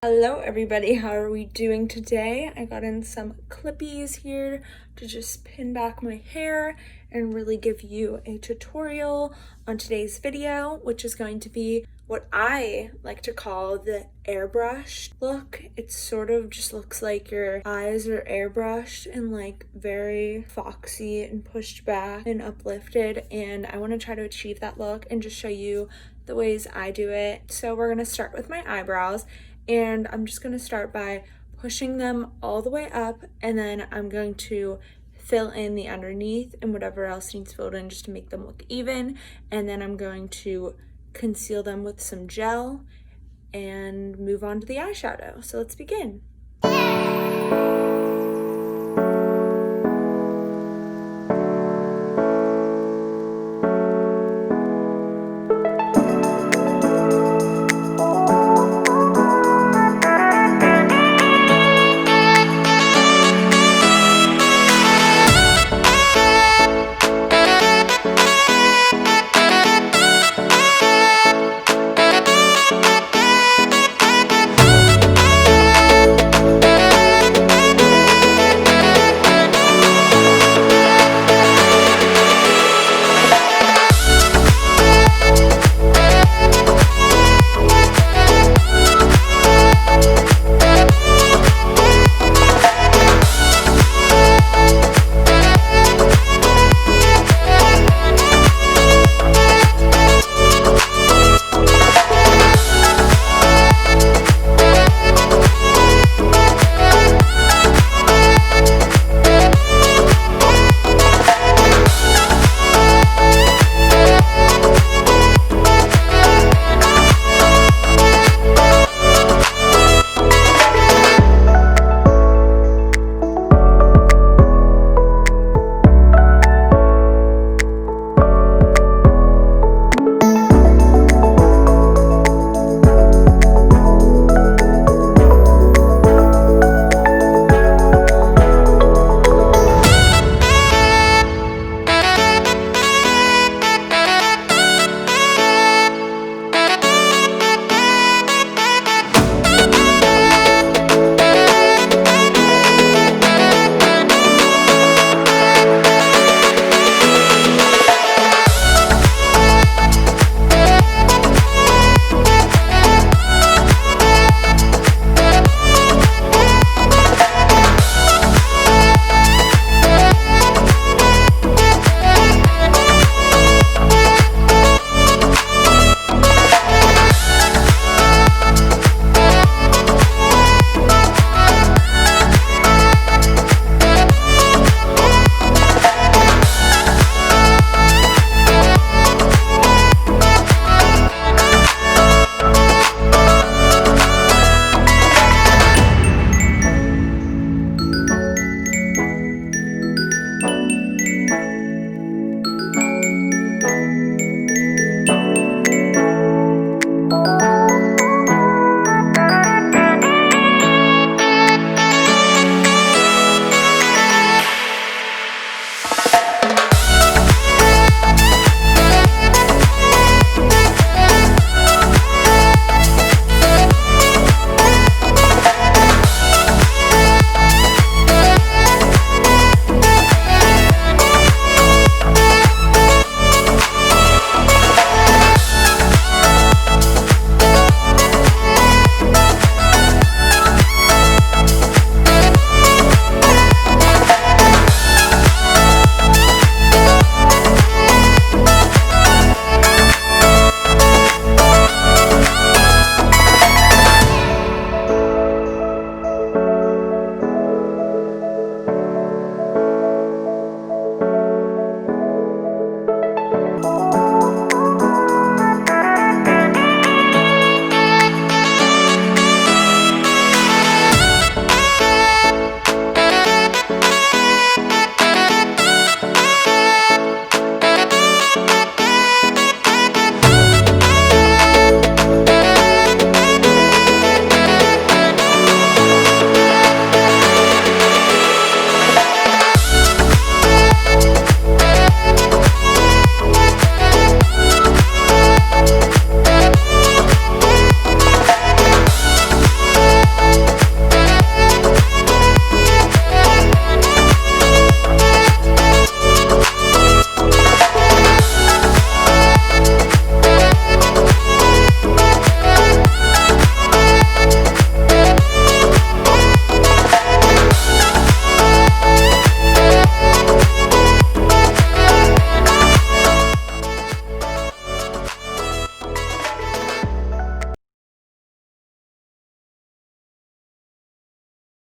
Hello everybody, how are we doing today? I got in some clippies here to just pin back my hair and really give you a tutorial on today's video, which is going to be what I like to call the airbrush look. It sort of just looks like your eyes are airbrushed and like very foxy and pushed back and uplifted, and I want to try to achieve that look and just show you the ways I do it. So we're going to start with my eyebrows. And I'm just going to start by pushing them all the way up, and then I'm going to fill in the underneath and whatever else needs filled in just to make them look even. And then I'm going to conceal them with some gel and move on to the eyeshadow. So let's begin.